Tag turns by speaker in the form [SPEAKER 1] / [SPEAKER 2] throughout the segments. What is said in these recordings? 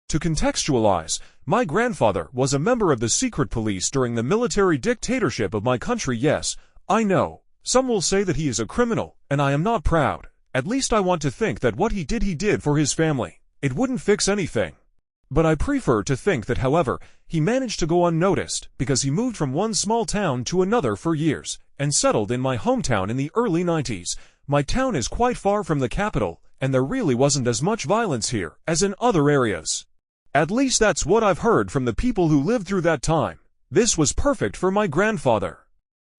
[SPEAKER 1] To contextualize, my grandfather was a member of the secret police during the military dictatorship of my country. Yes, I know, some will say that he is a criminal, and I am not proud. At least I want to think that what he did for his family. It wouldn't fix anything. But I prefer to think that, however, he managed to go unnoticed because he moved from one small town to another for years and settled in my hometown in the early 90s. My town is quite far from the capital, and there really wasn't as much violence here as in other areas. At least that's what I've heard from the people who lived through that time. This was perfect for my grandfather.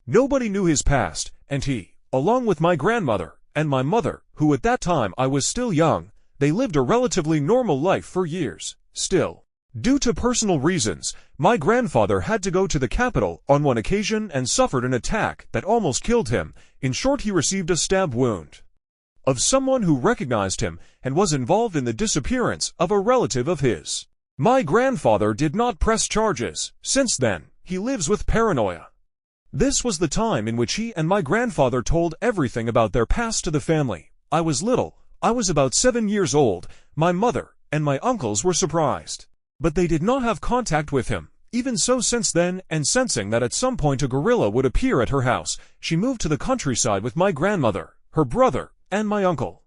[SPEAKER 1] Nobody knew his past, and he, along with my grandmother and my mother, who at that time I was still young, they lived a relatively normal life for years. Still, due to personal reasons, my grandfather had to go to the capital on one occasion and suffered an attack that almost killed him. In short, he received a stab wound of someone who recognized him and was involved in the disappearance of a relative of his. My grandfather did not press charges. Since then, he lives with paranoia. This was the time in which he and my grandfather told everything about their past to the family. I was little. I was about 7 years old. My mother and my uncles were surprised, but they did not have contact with him. Even so, since then, and sensing that at some point a gorilla would appear at her house, she moved to the countryside with my grandmother, her brother, and my uncle.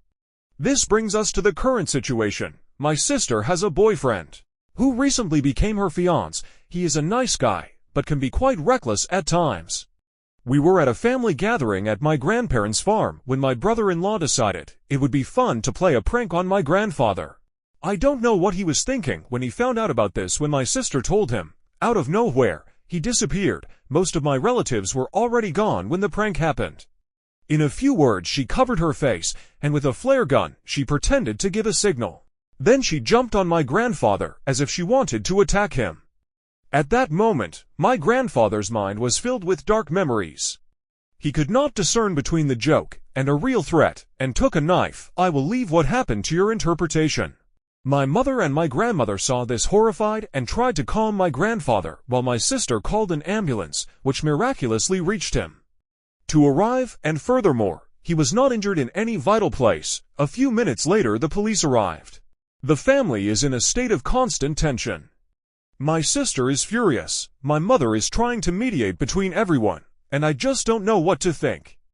[SPEAKER 1] This brings us to the current situation. My sister has a boyfriend who recently became her fiancé. He is a nice guy, but can be quite reckless at times. We were at a family gathering at my grandparents' farm when my brother-in-law decided it would be fun to play a prank on my grandfather. I don't know what he was thinking when he found out about this. When my sister told him, out of nowhere, he disappeared. Most of my relatives were already gone when the prank happened. In a few words, she covered her face, and with a flare gun, she pretended to give a signal. Then she jumped on my grandfather as if she wanted to attack him. At that moment, my grandfather's mind was filled with dark memories. He could not discern between the joke and a real threat, and took a knife. I will leave what happened to your interpretation. My mother and my grandmother saw this horrified and tried to calm my grandfather, while my sister called an ambulance, which miraculously reached him to arrive, and furthermore, he was not injured in any vital place. A few minutes later, the police arrived. The family is in a state of constant tension. My sister is furious. My mother is trying to mediate between everyone, and I just don't know what to think.